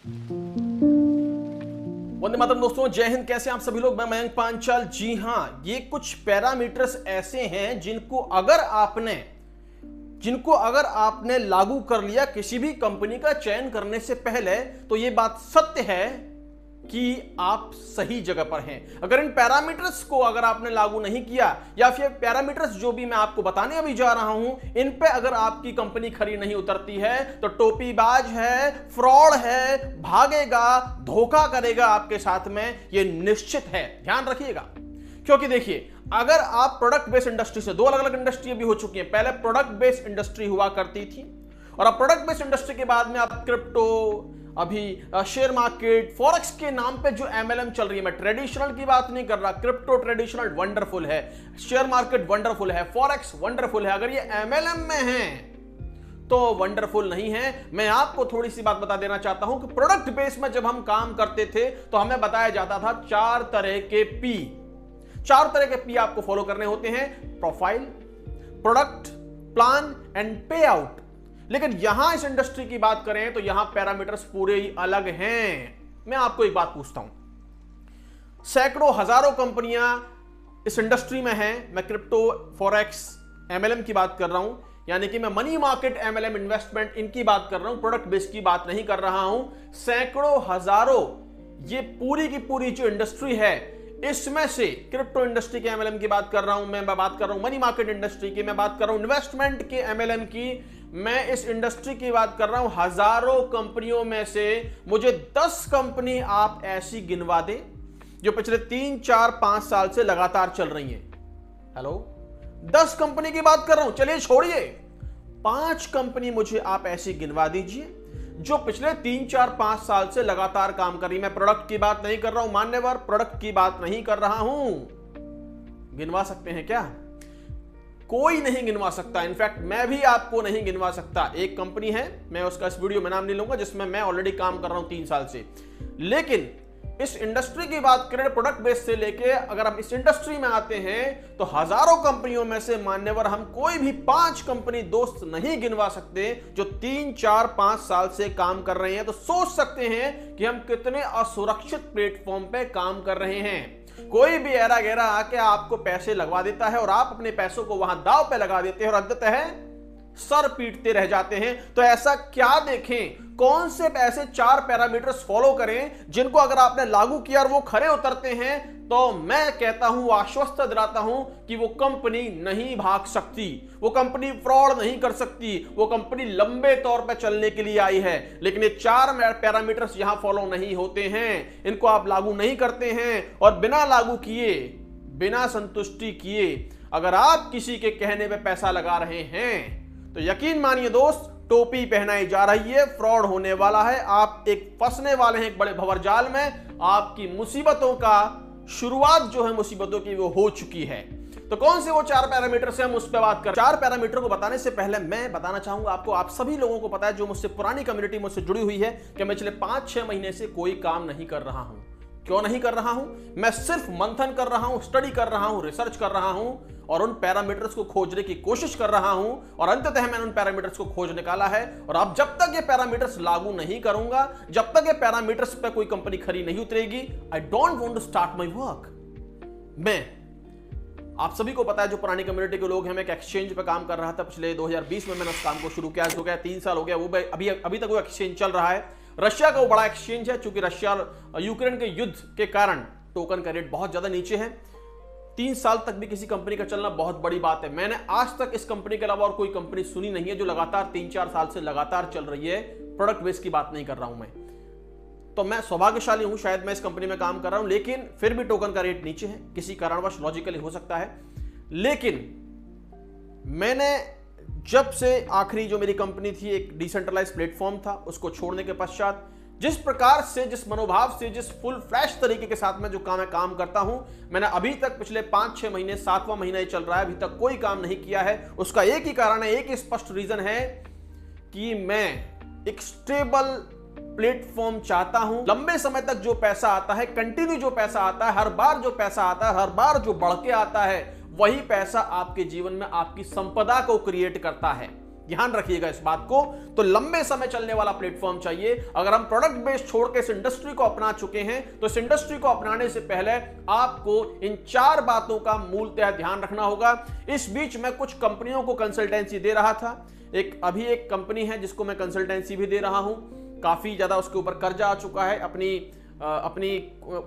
वंदे मातरम दोस्तों, जय हिंद। कैसे आप सभी लोग? मैं मयंक पांचाल। जी हां, ये कुछ पैरामीटर्स ऐसे हैं जिनको अगर आपने लागू कर लिया किसी भी कंपनी का चयन करने से पहले, तो यह बात सत्य है कि आप सही जगह पर हैं। अगर इन पैरामीटर्स को अगर आपने लागू नहीं किया, या फिर पैरामीटर्स जो भी मैं आपको बताने अभी जा रहा हूं, इन पे अगर आपकी कंपनी खरी नहीं उतरती है, तो टोपीबाज है, फ्रॉड है, भागेगा, धोखा करेगा आपके साथ में, यह निश्चित है। ध्यान रखिएगा, क्योंकि देखिए, अगर आप प्रोडक्ट बेस्ड इंडस्ट्री से, दो अलग अलग इंडस्ट्री भी हो चुकी है। पहले प्रोडक्ट बेस्ड इंडस्ट्री हुआ करती थी, और अब प्रोडक्ट बेस्ड इंडस्ट्री के बाद में आप क्रिप्टो, अभी शेयर मार्केट, फॉरेक्स के नाम पे जो एमएलएम चल रही है, मैं ट्रेडिशनल की बात नहीं कर रहा। क्रिप्टो ट्रेडिशनल वंडरफुल है, शेयर मार्केट वंडरफुल है, फॉरेक्स वंडरफुल है। अगर ये एमएलएम में है तो वंडरफुल नहीं है। मैं आपको थोड़ी सी बात बता देना चाहता हूं कि प्रोडक्ट बेस में जब हम काम करते थे तो हमें बताया जाता था चार तरह के पी आपको फॉलो करने होते हैं: प्रोफाइल, प्रोडक्ट, प्लान एंड पे आउट। लेकिन यहां इस इंडस्ट्री की बात करें तो यहां पैरामीटर्स पूरे ही अलग हैं। मैं आपको एक बात पूछता हूं, सैकड़ों हजारों कंपनियां इस इंडस्ट्री में हैं। मैं क्रिप्टो, फॉरेक्स, एमएलएम की बात कर रहा हूं, यानी कि मैं मनी मार्केट, एमएलएम, इन्वेस्टमेंट, इनकी बात कर रहा हूं, प्रोडक्ट बेस की बात नहीं कर रहा हूं। सैकड़ों, हजारों, ये पूरी की पूरी जो इंडस्ट्री है, इसमें से क्रिप्टो इंडस्ट्री के एमएलएम की बात कर रहा हूं, मैं बात कर रहा हूं मनी मार्केट इंडस्ट्री की, मैं बात कर रहा हूं इन्वेस्टमेंट के एमएलएम की, मैं इस इंडस्ट्री की बात कर रहा हूं। हजारों कंपनियों में से मुझे 10 कंपनी आप ऐसी गिनवा दें जो पिछले 3, 4, 5 साल से लगातार चल रही हैं। हेलो, 10 कंपनी की बात कर रहा हूं, चलिए छोड़िए, 5 कंपनी मुझे आप ऐसी गिनवा दीजिए जो पिछले 3, 4, 5 साल से लगातार काम कर रही। मैं प्रोडक्ट की बात नहीं कर रहा हूं, मान्यवर, प्रोडक्ट की बात नहीं कर रहा हूं। गिनवा सकते हैं क्या? कोई नहीं गिनवा सकता। इनफैक्ट मैं भी आपको नहीं गिनवा सकता। एक कंपनी है, मैं उसका इस वीडियो में नाम नहीं लूंगा, जिसमें मैं ऑलरेडी काम कर रहा हूं 3 साल से। लेकिन इस इंडस्ट्री की बात करें, प्रोडक्ट बेस से लेके अगर हम इस इंडस्ट्री में आते हैं तो हजारों कंपनियों में से मान्यवर हम कोई भी 5 कंपनी दोस्त नहीं गिनवा सकते जो 3, 4, 5 साल से काम कर रहे हैं। तो सोच सकते हैं कि हम कितने असुरक्षित प्लेटफॉर्म पे काम कर रहे हैं। कोई भी ऐरा गैरा आके आपको पैसे लगवा देता है और आप अपने पैसों को वहां दांव पे लगा देते हैं और अंततः सर पीटते रह जाते हैं। तो ऐसा क्या देखें, कौन से ऐसे 4 पैरामीटर्स फॉलो करें जिनको अगर आपने लागू किया और वो खरे उतरते हैं, तो मैं कहता हूं, आश्वस्त दिलाता हूं कि वो कंपनी नहीं भाग सकती, वो कंपनी फ्रॉड नहीं कर सकती, वो कंपनी लंबे तौर पर चलने के लिए आई है। लेकिन ये 4 पैरामीटर्स यहां फॉलो नहीं होते हैं, इनको आप लागू नहीं करते हैं, और बिना लागू किए, बिना संतुष्टि किए अगर आप किसी के कहने पे पैसा लगा रहे हैं तो यकीन मानिए दोस्त, टोपी पहनाई जा रही है, फ्रॉड होने वाला है, आप एक फंसने वाले हैं एक बड़े भंवरजाल में। आपकी मुसीबतों का शुरुआत जो है मुसीबतों की, वो हो चुकी है। तो कौन से वो 4 पैरामीटर से हम उस पर बात कर। 4 पैरामीटर को बताने से पहले मैं बताना चाहूंगा आपको, आप सभी लोगों को पता है जो मुझसे पुरानी कम्युनिटी मुझसे जुड़ी हुई है, कि मैं पिछले 5-6 महीने से कोई काम नहीं कर रहा हूं। क्यों नहीं कर रहा हूं? मैं सिर्फ मंथन कर रहा हूं, स्टडी कर रहा हूं, रिसर्च कर रहा हूं और उन पैरामीटर्स को खोजने की कोशिश कर रहा हूं, और अंततः मैंने उन पैरामीटर्स को खोज निकाला है। और अब जब तक ये पैरामीटर्स लागू नहीं करूंगा, जब तक ये पैरामीटर्स पे कोई कंपनी खरी नहीं उतरेगी, I don't want to start my work. आप सभी को पता है, जो पुरानी कम्युनिटी के लोग हैं, मैं एक एक्सचेंज पे काम कर रहा था। पिछले 2020 में मैंने उस काम को शुरू किया, हो गया 3 साल हो गया, वो अभी तक वो एक्सचेंज चल रहा है। रशिया का वो बड़ा एक्सचेंज है, चूंकि रशिया और यूक्रेन के युद्ध के कारण टोकन का रेट बहुत ज्यादा नीचे है। 3 साल तक भी किसी कंपनी का चलना बहुत बड़ी बात है। मैंने आज तक इस कंपनी के अलावा और कोई कंपनी सुनी नहीं है जो लगातार 3-4 साल से लगातार चल रही है। प्रोडक्ट बेस की बात नहीं कर रहा हूं मैं। तो मैं सौभाग्यशाली हूं, शायद मैं इस कंपनी में काम कर रहा हूं, लेकिन फिर भी टोकन का रेट नीचे है, किसी कारणवश, लॉजिकली हो सकता है। लेकिन मैंने जब से आखिरी जो मेरी कंपनी थी, एक डिसेंट्रलाइज प्लेटफॉर्म था, उसको छोड़ने के पश्चात जिस प्रकार से, जिस मनोभाव से, जिस फुल फ्लैश तरीके के साथ में जो काम करता हूं, मैंने अभी तक पिछले 5-6 महीने, 7वां महीना ही चल रहा है, अभी तक कोई काम नहीं किया है। उसका एक ही कारण है, एक ही स्पष्ट रीजन है कि मैं एक स्टेबल प्लेटफॉर्म चाहता हूं। लंबे समय तक जो पैसा आता है, कंटिन्यू जो पैसा आता है, हर बार जो पैसा आता है, हर बार जो बढ़ के आता है, वही पैसा आपके जीवन में आपकी संपदा को क्रिएट करता है। ध्यान रखिएगा इस बात को। तो लंबे समय चलने वाला प्लेटफॉर्म चाहिए। अगर हम प्रोडक्ट बेस्ड छोड़ के इस इंडस्ट्री को अपना चुके हैं तो इस इंडस्ट्री को अपनाने से पहले आपको इन 4 बातों का मूलतः ध्यान रखना होगा। इस बीच मैं कुछ कंपनियों को कंसल्टेंसी दे रहा था। अभी एक कंपनी है जिसको मैं कंसल्टेंसी भी दे रहा हूं। काफी ज्यादा उसके ऊपर कर्जा आ चुका है, अपनी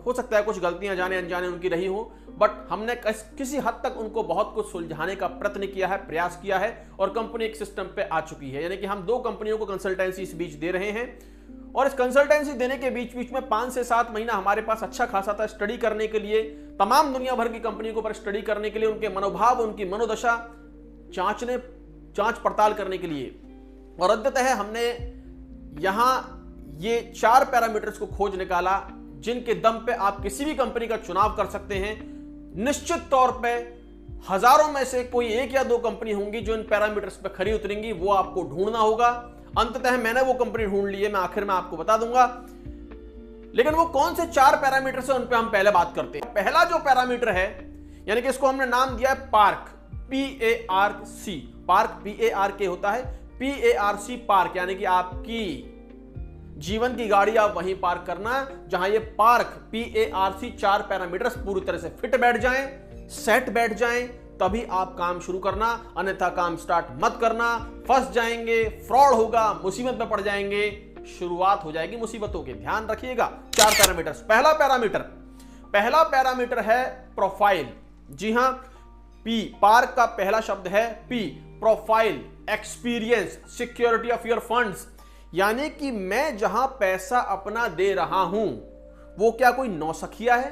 हो सकता है कुछ गलतियां जाने अनजाने उनकी रही हो, बट हमने किसी हद तक उनको बहुत कुछ सुलझाने का प्रयत्न किया है, प्रयास किया है और कंपनी एक सिस्टम पे आ चुकी है। यानी कि हम 2 कंपनियों को कंसल्टेंसी इस बीच दे रहे हैं और इस कंसल्टेंसी देने के बीच बीच में 5 से 7 महीना हमारे पास अच्छा खासा था स्टडी करने के लिए, तमाम दुनिया भर की कंपनियों के ऊपर स्टडी करने के लिए, उनके मनोभाव, उनकी मनोदशा जांच पड़ताल करने के लिए। और अंततः हमने यहां ये 4 पैरामीटर्स को खोज निकाला जिनके दम पे आप किसी भी कंपनी का चुनाव कर सकते हैं। निश्चित तौर पे हजारों में से कोई 1 या 2 कंपनी होंगी जो इन पैरामीटर्स पे खरी उतरेंगी, वो आपको ढूंढना होगा। अंततः मैंने वो कंपनी ढूंढ ली है, मैं आखिर में आपको बता दूंगा। लेकिन वो कौन से 4 पैरामीटर्स हैं उन पे हम पहले बात करते हैं। पहला जो पैरामीटर है, यानी कि इसको हमने नाम दिया है पार्क, PARC। पार्क PARK होता है, PARC पार्क, यानी कि आपकी जीवन की गाड़ी आप वहीं पार्क करना, जहां ये पार्क PARC 4 पैरामीटर्स पूरी तरह से फिट बैठ जाएं, सेट बैठ जाएं, तभी आप काम शुरू करना, अन्यथा काम स्टार्ट मत करना। फंस जाएंगे, फ्रॉड होगा, मुसीबत में पड़ जाएंगे, शुरुआत हो जाएगी मुसीबतों की। ध्यान रखिएगा 4 पैरामीटर्स। पहला पैरामीटर है प्रोफाइल। जी हां, पार्क का पहला शब्द है P, profile, experience, security of your funds. यानी कि मैं जहां पैसा अपना दे रहा हूं वो क्या कोई नौसखिया है?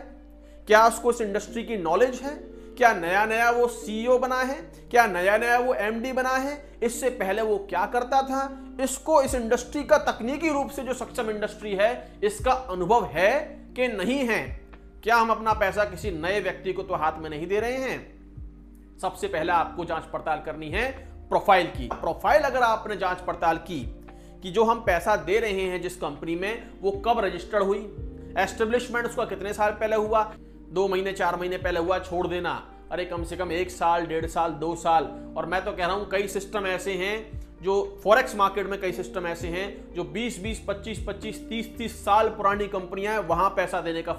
क्या उसको इस इंडस्ट्री की नॉलेज है? क्या नया नया वो CEO बना है? क्या नया नया वो MD बना है? इससे पहले वो क्या करता था? इसको इस इंडस्ट्री का तकनीकी रूप से जो सक्षम इंडस्ट्री है इसका अनुभव है कि नहीं है? क्या हम अपना पैसा किसी नए व्यक्ति को तो हाथ में नहीं दे रहे हैं? सबसे पहले आपको जांच पड़ताल करनी है प्रोफाइल की। प्रोफाइल अगर आपने जांच पड़ताल की कि जो हम पैसा दे रहे हैं जिस कंपनी में, वो कब रजिस्टर्ड हुई, एस्टेब्लिशमेंट उसका कितने साल पहले हुआ, 2 महीने 4 महीने पहले हुआ, छोड़ देना। अरे कम से कम 1 साल, 1.5 साल, 2 साल। और मैं तो कह रहा हूं कई सिस्टम ऐसे हैं जो फॉरेक्स मार्केट में, कई सिस्टम ऐसे हैं जो 20-20, 25-25, 30-30 साल पुरानी कंपनियां हैं, वहां पैसा देने का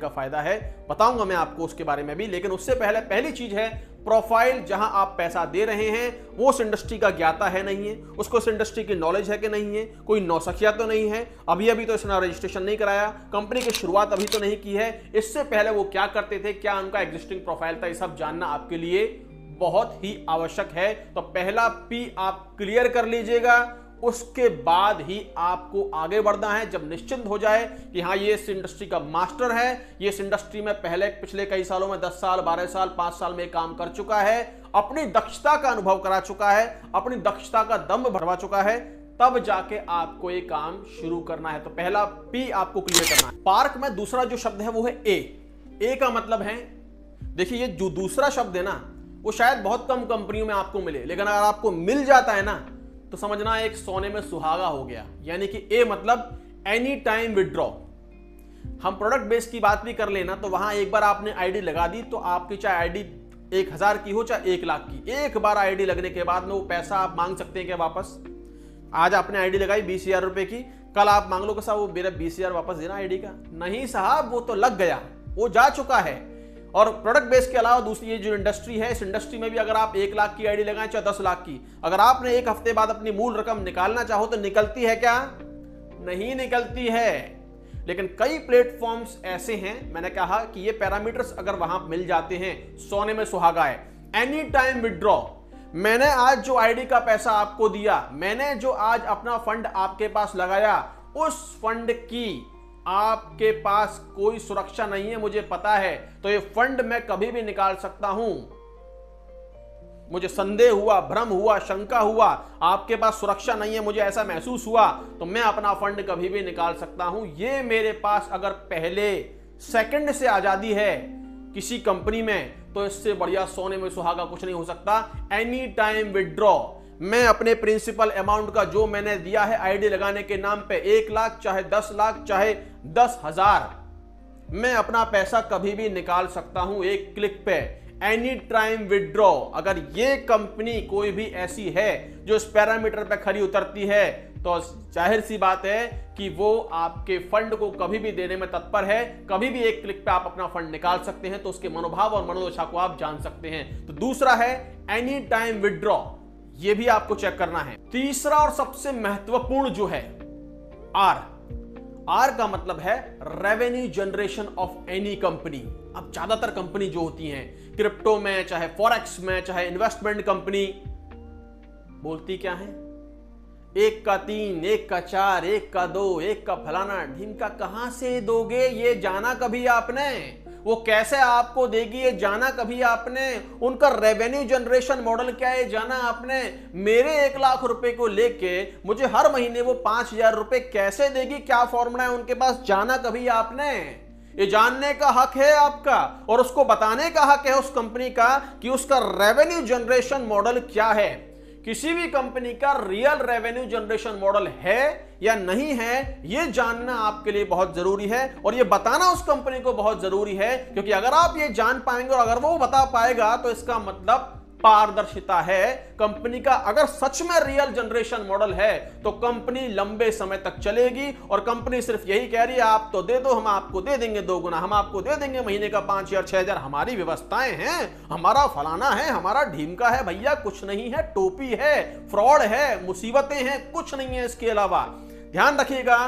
फायदा है। बताऊंगा मैं आपको उसके बारे में भी। लेकिन उससे पहले पहली चीज है प्रोफाइल। जहां आप पैसा दे रहे हैं वो उस इंडस्ट्री का ज्ञाता है नहीं है, उसको उस इंडस्ट्री की नॉलेज है कि नहीं है, कोई नौसखिया तो नहीं है, अभी तो इसने रजिस्ट्रेशन नहीं कराया, कंपनी की शुरुआत अभी तो नहीं की है, इससे पहले वो क्या करते थे, क्या उनका एग्जिस्टिंग प्रोफाइल था, ये सब जानना आपके लिए बहुत ही आवश्यक है। तो पहला P आप क्लियर कर लीजिएगा, उसके बाद ही आपको आगे बढ़ना है। जब निश्चिंत हो जाए कि हाँ ये इस इंडस्ट्री का मास्टर है, ये इस इंडस्ट्री में पिछले कई सालों में 10 साल, 12 साल, 5 साल में काम कर चुका है, अपनी दक्षता का अनुभव करा चुका है, अपनी दक्षता का दम भरवा चुका है, तब जाके आपको ये काम शुरू करना है। तो पहला P आपको क्लियर करना है। पार्क में दूसरा जो शब्द है वो है A का मतलब है, देखिए ये जो दूसरा शब्द है ना वो शायद बहुत कम कंपनियों में आपको मिले, लेकिन अगर आपको मिल जाता है ना तो समझना एक सोने में सुहागा हो गया। यानी कि A मतलब एनी टाइम विड्रॉ। हम प्रोडक्ट बेस की बात भी कर लेना तो वहां एक बार आपने आईडी लगा दी तो आपकी चाहे आईडी 1000 की हो चाहे 1 लाख की, एक बार आईडी लगने के बाद में वो पैसा आप मांग सकते हैं क्या वापस? आज आपने आईडी लगाई 20,000 रुपए की, कल आप मांग लो कि साहब वो मेरा 20,000 वापस देना आईडी का। नहीं साहब, वो तो लग गया, वो जा चुका है। और प्रोडक्ट बेस के अलावा दूसरी ये जो इंडस्ट्री है, इस इंडस्ट्री में भी अगर आप 1 लाख की आईडी लगाएं चाहे 10 लाख की, अगर आपने 1 हफ्ते बाद अपनी मूल रकम निकालना चाहो तो निकलती है क्या? नहीं निकलती है। लेकिन कई प्लेटफॉर्म्स ऐसे हैं, मैंने कहा कि ये पैरामीटर्स अगर वहां मिल जाते हैं, सोने में सुहागा है। एनी टाइम विड्रॉ, मैंने आज जो आईडी का पैसा आपको दिया, मैंने जो आज अपना फंड आपके पास लगाया, उस फंड की आपके पास कोई सुरक्षा नहीं है, मुझे पता है, तो ये फंड मैं कभी भी निकाल सकता हूं। मुझे संदेह हुआ, भ्रम हुआ, शंका हुआ, आपके पास सुरक्षा नहीं है, मुझे ऐसा महसूस हुआ, तो मैं अपना फंड कभी भी निकाल सकता हूं। ये मेरे पास अगर पहले सेकंड से आजादी है किसी कंपनी में, तो इससे बढ़िया सोने में सुहागा कुछ नहीं हो सकता। एनी टाइम विड्रॉ, मैं अपने प्रिंसिपल अमाउंट का जो मैंने दिया है आईडी लगाने के नाम पे, 1 लाख चाहे 10 लाख चाहे 10,000, मैं अपना पैसा कभी भी निकाल सकता हूं एक क्लिक पे। Any time withdraw. अगर ये कंपनी कोई भी ऐसी है जो इस पैरामीटर पे खरी उतरती है तो जाहिर सी बात है कि वो आपके फंड को कभी भी देने में तत्पर है। कभी भी एक क्लिक पे आप अपना फंड निकाल सकते हैं, तो उसके मनोभाव और मनोदशा को आप जान सकते हैं। तो दूसरा है एनी टाइम विड्रॉ, ये भी आपको चेक करना है। तीसरा और सबसे महत्वपूर्ण जो है आर का मतलब है revenue generation of any company. अब ज्यादातर कंपनी जो होती हैं क्रिप्टो में, चाहे फॉरेक्स में, चाहे इन्वेस्टमेंट कंपनी, बोलती क्या है? 1 का 3, 1 का 4, 1 का 2, 1 का फलाना ढीमका। कहां से दोगे ये जाना कभी आपने? वो कैसे आपको देगी ये जाना कभी आपने? उनका रेवेन्यू जनरेशन मॉडल क्या है जाना आपने? मेरे 1 लाख रुपए को लेके मुझे हर महीने वो 5,000 रुपए कैसे देगी? क्या फॉर्मूला है उनके पास? जाना कभी आपने? ये जानने का हक है आपका, और उसको बताने का हक है उस कंपनी का कि उसका रेवेन्यू जनरेशन मॉडल क्या है। किसी भी कंपनी का रियल रेवेन्यू जनरेशन मॉडल है या नहीं है, यह जानना आपके लिए बहुत जरूरी है, और यह बताना उस कंपनी को बहुत जरूरी है। क्योंकि अगर आप ये जान पाएंगे और अगर वो बता पाएगा तो इसका मतलब पारदर्शिता है कंपनी का। अगर सच में रियल जनरेशन मॉडल है तो कंपनी लंबे समय तक चलेगी, और कंपनी सिर्फ यही कह रही है आप तो दे दो, हम आपको दे देंगे 2 गुना, हम आपको दे देंगे महीने का 5,000 6,000, हमारी व्यवस्थाएं हैं, हमारा फलाना है, हमारा ढीमका है। भैया कुछ नहीं है, टोपी है, फ्रॉड है, मुसीबतें हैं, कुछ नहीं है इसके अलावा। ध्यान रखिएगा।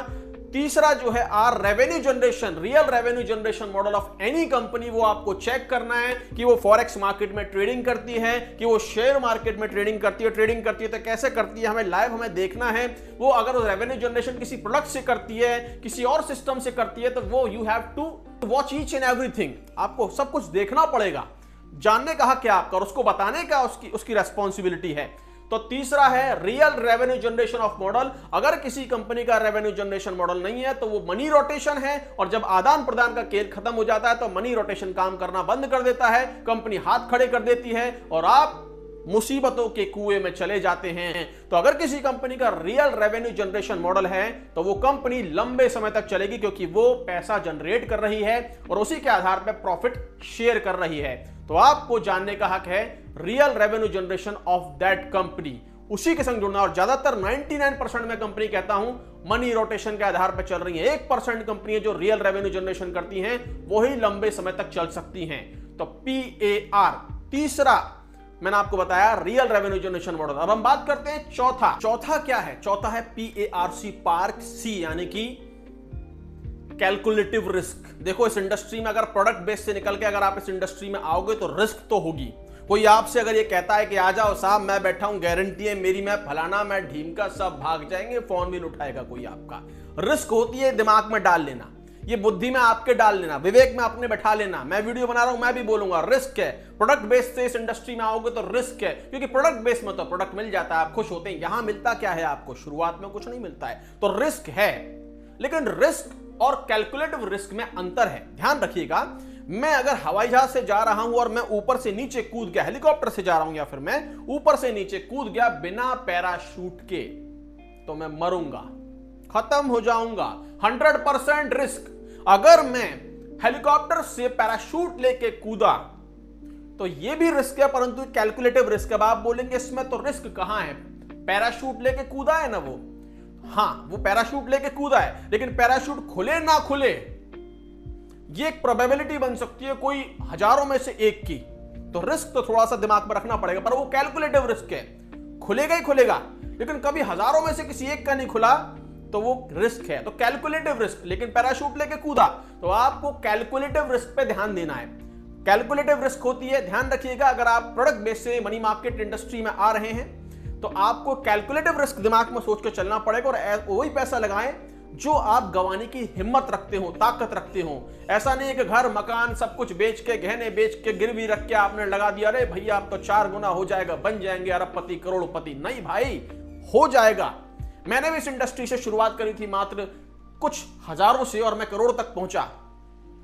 तीसरा जो है revenue generation, real revenue generation model of any company, वो आपको चेक करना है कि वो फॉरेक्स मार्केट में ट्रेडिंग करती है, कि वो शेयर मार्केट में ट्रेडिंग करती है तो कैसे करती है, हमें लाइव हमें देखना है। वो अगर रेवेन्यू जनरेशन किसी प्रोडक्ट से करती है, किसी और सिस्टम से करती है, तो वो you have to watch each and everything. आपको सब कुछ देखना पड़ेगा, जानने का हक है आपका, और उसको बताने का उसकी रेस्पॉन्सिबिलिटी है। तो तीसरा है real revenue generation of model. अगर किसी कंपनी का रेवेन्यू जनरेशन मॉडल नहीं है तो वो मनी रोटेशन है, और जब आदान प्रदान का खेल खत्म हो जाता है तो मनी रोटेशन काम करना बंद कर देता है, कंपनी हाथ खड़े कर देती है और आप मुसीबतों के कुएं में चले जाते हैं। तो अगर किसी कंपनी का रियल रेवेन्यू जनरेशन मॉडल है तो वो कंपनी लंबे समय तक चलेगी, क्योंकि वो पैसा जनरेट कर रही है और उसी के आधार पर प्रॉफिट शेयर कर रही है। तो आपको जानने का हक है real revenue generation of that company, उसी के संग जुड़ना। और ज्यादातर 99% में कंपनी कहता हूं मनी रोटेशन के आधार पर चल रही है। 1% कंपनी जो रियल रेवेन्यू जनरेशन करती हैं वही लंबे समय तक चल सकती हैं। तो PAR तीसरा मैंने आपको बताया रियल रेवेन्यू जनरेशन मॉडल। अब हम बात करते हैं चौथा क्या है? चौथा है PARC, पार्क सी, यानी कि कैलकुलेटिव रिस्क। देखो इस इंडस्ट्री में अगर प्रोडक्ट बेस से निकल के अगर आप इस इंडस्ट्री में आओगे तो रिस्क तो होगी। कोई आपसे अगर ये कहता है कि आ जाओ साहब मैं बैठा हूं, गारंटी है मेरी, मैं फलाना, मैं ढीमका, सब भाग जाएंगे, फोन भी नहीं उठाएगा कोई आपका। रिस्क होती है दिमाग में डाल लेना, ये बुद्धि में आपके डाल लेना, विवेक में अपने बैठा लेना। मैं वीडियो बना रहा हूं, मैं भी बोलूंगा रिस्क है। प्रोडक्ट बेस से इस इंडस्ट्री में आओगे तो रिस्क है, क्योंकि प्रोडक्ट बेस में तो प्रोडक्ट मिल जाता है, आप खुश होते हैं। यहां मिलता क्या है आपको? शुरुआत में कुछ नहीं मिलता है, तो रिस्क है। लेकिन रिस्क और कैलकुलेटिव रिस्क में अंतर है, ध्यान रखिएगा। मैं अगर हवाई जहाज से जा रहा हूं और मैं ऊपर से नीचे कूद गया, हेलीकॉप्टर से जा रहा हूं या फिर मैं ऊपर से नीचे कूद गया बिना पैराशूट के, तो मैं मरूंगा, खत्म हो जाऊंगा। 100% रिस्क। अगर मैं हेलीकॉप्टर से पैराशूट लेके कूदा तो यह भी रिस्क है, परंतु कैलकुलेटिव रिस्क है। अब आप बोलेंगे इसमें तो रिस्क कहां है? पैराशूट लेके कूदा है ना वो, हाँ वो पैराशूट लेके कूदा है, लेकिन पैराशूट खुले ना खुले ये एक प्रोबेबिलिटी बन सकती है कोई हजारों में से एक की। तो रिस्क तो थोड़ा सा दिमाग में रखना पड़ेगा, पर वो कैलकुलेटिव रिस्क है, खुलेगा ही खुलेगा, लेकिन कभी हजारों में से किसी एक का नहीं खुला तो वो रिस्क है। तो कैलकुलेटिव रिस्क, लेकिन पैराशूट लेके कूदा, तो आपको कैलकुलेटिव रिस्क पे ध्यान देना है। कैलकुलेटिव रिस्क होती है, ध्यान रखिएगा, अगर आप प्रोडक्ट बेस से मनी मार्केट इंडस्ट्री में आ रहे हैं तो आपको कैलकुलेटिव रिस्क दिमाग में सोच के चलना पड़ेगा, और वही पैसा लगाएं जो आप गंवाने की हिम्मत रखते हो, ताकत रखते हो। ऐसा नहीं है कि घर मकान सब कुछ बेच के, गहने बेच के, गिरवी रख के आपने लगा दिया, अरे भैया आप तो 4 गुना हो जाएगा, बन जाएंगे अरबपति करोड़पति। नहीं भाई, हो जाएगा। मैंने भी इस इंडस्ट्री से शुरुआत करी थी मात्र कुछ हजारों से, और मैं करोड़ तक पहुंचा।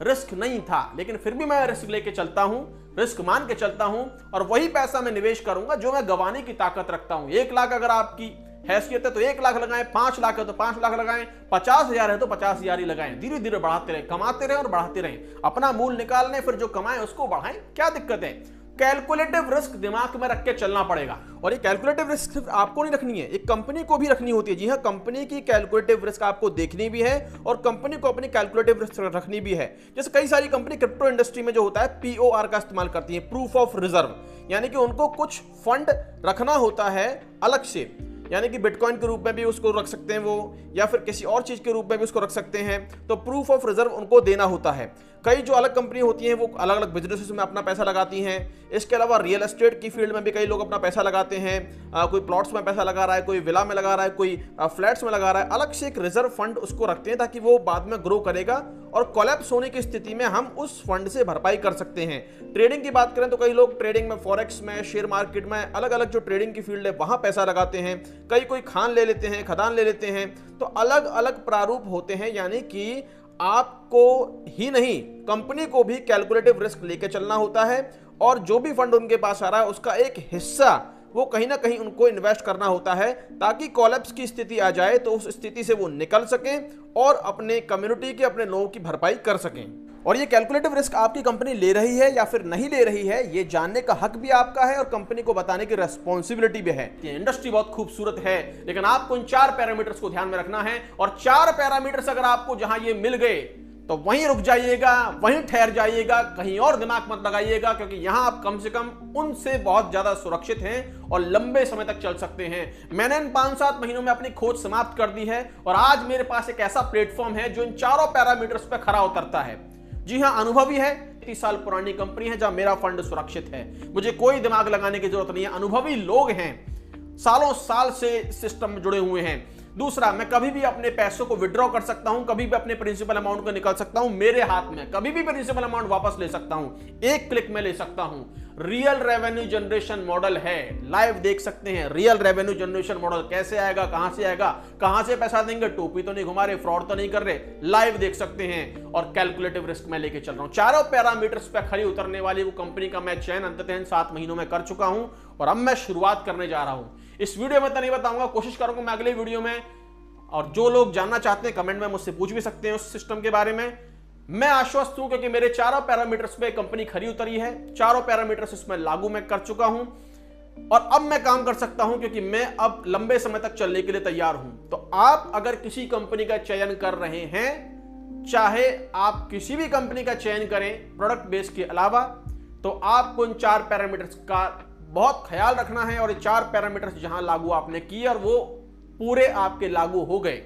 रिस्क नहीं था, लेकिन फिर भी मैं रिस्क लेके चलता हूं, रिस्क मान के चलता हूं, और वही पैसा मैं निवेश करूंगा जो मैं गंवाने की ताकत रखता हूं। 1 लाख अगर आपकी हैसियत है तो 1 लाख लगाएं, 5 लाख है तो 5 लाख लगाएं, 50,000 है तो 50,000 ही लगाएं। धीरे धीरे बढ़ाते रहें, कमाते रहें और बढ़ाते रहें। अपना मूल निकाल लें, फिर जो कमाएं उसको बढ़ाएं, क्या दिक्कत है? कैलकुलेटिव रिस्क दिमाग में रख के चलना पड़ेगा। और ये कैलकुलेटिव रिस्क सिर्फ आपको नहीं रखनी है, एक कंपनी को भी रखनी होती है। जी हाँ, कंपनी की कैलकुलेटिव रिस्क आपको देखनी भी है और कंपनी को अपनी कैलकुलेटिव रिस्क रखनी भी है। जैसे कई सारी कंपनी क्रिप्टो इंडस्ट्री में जो होता है POR का इस्तेमाल करती है, प्रूफ ऑफ रिजर्व, यानी कि उनको कुछ फंड रखना होता है अलग से, यानी कि बिटकॉइन के रूप में भी उसको रख सकते हैं वो, या फिर किसी और चीज के रूप में भी उसको रख सकते हैं। तो प्रूफ ऑफ रिजर्व उनको देना होता है। कई जो अलग कंपनी होती हैं वो अलग अलग बिजनेसेस में अपना पैसा लगाती हैं। इसके अलावा रियल एस्टेट की फील्ड में भी कई लोग अपना पैसा लगाते हैं। कोई प्लॉट्स में पैसा लगा रहा है, कोई विला में लगा रहा है, कोई फ्लैट्स में लगा रहा है। अलग से एक रिजर्व फंड उसको रखते हैं ताकि वो बाद में ग्रो करेगा और कोलैप्स होने की स्थिति में हम उस फंड से भरपाई कर सकते हैं। ट्रेडिंग की बात करें तो कई लोग ट्रेडिंग में, फॉरेक्स में, शेयर मार्केट में, अलग अलग जो ट्रेडिंग की फील्ड है वहां पैसा लगाते हैं। कोई खान ले लेते हैं, खदान ले लेते हैं। तो अलग अलग प्रारूप होते हैं, यानी कि आपको ही नहीं कंपनी को भी कैलकुलेटिव रिस्क लेके चलना होता है और जो भी फंड उनके पास आ रहा है उसका एक हिस्सा वो कहीं ना कहीं उनको इन्वेस्ट करना होता है ताकि कोलैप्स की स्थिति आ जाए तो उस स्थिति से वो निकल सकें और अपने कम्युनिटी के, अपने लोगों की भरपाई कर सकें। और ये कैलकुलेटिव रिस्क आपकी कंपनी ले रही है या फिर नहीं ले रही है, ये जानने का हक भी आपका है और कंपनी को बताने की रेस्पॉन्सिबिलिटी भी है। ये इंडस्ट्री बहुत खूबसूरत है, लेकिन आपको इन 4 पैरामीटर्स को ध्यान में रखना है और 4 पैरामीटर्स अगर आपको जहां ये मिल गए तो वहीं रुक जाइएगा, वहीं ठहर जाइएगा, कहीं और दिमाग मत लगाइएगा, क्योंकि यहां आप कम से कम उनसे बहुत ज्यादा सुरक्षित हैं और लंबे समय तक चल सकते हैं। मैंने इन 5-7 महीनों में अपनी खोज समाप्त कर दी है और आज मेरे पास एक ऐसा प्लेटफॉर्म है जो इन 4 पैरामीटर्स पर खरा उतरता है। जी हां, अनुभवी है, 30 साल पुरानी कंपनी है जहां मेरा फंड सुरक्षित है, मुझे कोई दिमाग लगाने की जरूरत नहीं है। अनुभवी लोग हैं, सालों साल से सिस्टम में जुड़े हुए हैं। दूसरा, मैं कभी भी अपने पैसों को विड्रॉ कर सकता हूं, कभी भी अपने प्रिंसिपल अमाउंट को निकाल सकता हूं, मेरे हाथ में कभी भी प्रिंसिपल अमाउंट वापस ले सकता हूं, एक क्लिक में ले सकता हूं। रियल रेवेन्यू जनरेशन मॉडल है, लाइव देख सकते हैं। रियल रेवेन्यू जनरेशन मॉडल कैसे आएगा, कहां से आएगा, कहां से पैसा देंगे, टोपी तो नहीं घुमा रहे, फ्रॉड तो नहीं कर रहे, लाइव देख सकते हैं। और कैलकुलेटिव रिस्क में लेके चल रहा हूं। 4 पैरामीटर्स पे खरी उतरने वाली वो कंपनी का मैं चयन अंततः 7 महीनों में कर चुका हूं और अब मैं शुरुआत करने जा रहा हूं। इस वीडियो में तो नहीं बताऊंगा, कोशिश करूंगा मैं अगले वीडियो में। और जो लोग जानना चाहते हैं कमेंट में मुझसे पूछ भी सकते हैं उस सिस्टम के बारे में। मैं आश्वस्त हूं क्योंकि मेरे 4 पैरामीटर्स पे कंपनी खरी उतरी है, 4 पैरामीटर्स इसमें लागू मैं कर चुका हूं और अब मैं काम कर सकता हूं क्योंकि मैं अब लंबे समय तक चलने के लिए तैयार हूं। तो आप अगर किसी कंपनी का चयन कर रहे हैं, चाहे आप किसी भी कंपनी का चयन करें प्रोडक्ट बेस के अलावा, तो आपको इन 4 पैरामीटर्स का बहुत ख्याल रखना है। और ये 4 पैरामीटर्स जहां लागू आपने किए और वो पूरे आपके लागू हो गए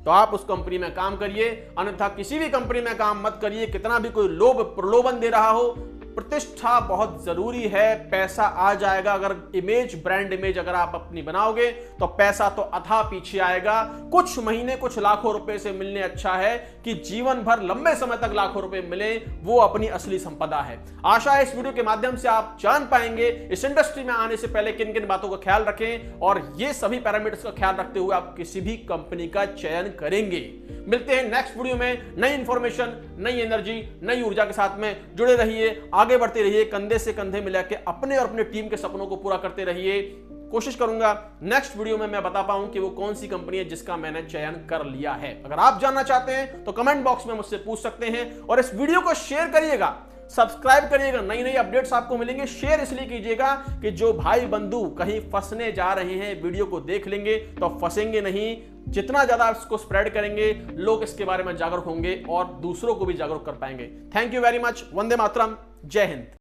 तो आप उस कंपनी में काम करिए, अन्यथा किसी भी कंपनी में काम मत करिए। कितना भी कोई लोभ प्रलोभन दे रहा हो, प्रतिष्ठा बहुत जरूरी है, पैसा आ जाएगा। अगर इमेज, ब्रांड इमेज अगर आप अपनी बनाओगे तो पैसा तो अथाह पीछे आएगा। कुछ महीने, कुछ लाखों रुपए से मिलने अच्छा है कि जीवन भर लंबे समय तक लाखों रुपए मिले, वो अपनी असली संपदा है। आशा है इस वीडियो के माध्यम से आप जान पाएंगे इस इंडस्ट्री में आने से पहले किन किन बातों का ख्याल रखें और ये सभी पैरामीटर्स का ख्याल रखते हुए आप किसी भी कंपनी का चयन करेंगे। मिलते हैं नेक्स्ट वीडियो में नई इंफॉर्मेशन, नई एनर्जी, नई ऊर्जा के साथ में। जुड़े रहिए, आगे बढ़ते रहिए, कंधे से कंधे मिला के अपने और अपने टीम के सपनों को पूरा करते रहिए। कोशिश करूंगा नेक्स्ट वीडियो में मैं बता पाऊं कि वो कौन सी कंपनी है जिसका मैंने चयन कर लिया है। अगर आप जानना चाहते हैं तो कमेंट बॉक्स में मुझसे पूछ सकते हैं और इस वीडियो को शेयर करिएगा, सब्सक्राइब करिएगा, नई नई अपडेट्स आपको मिलेंगे। शेयर इसलिए कीजिएगा कि जो भाई बंधु कहीं फंसने जा रहे हैं वीडियो को देख लेंगे तो फंसेंगे नहीं। जितना ज्यादा इसको स्प्रेड करेंगे, लोग इसके बारे में जागरूक होंगे और दूसरों को भी जागरूक कर पाएंगे। Thank you very much. वंदे मातरम। जय हिंद।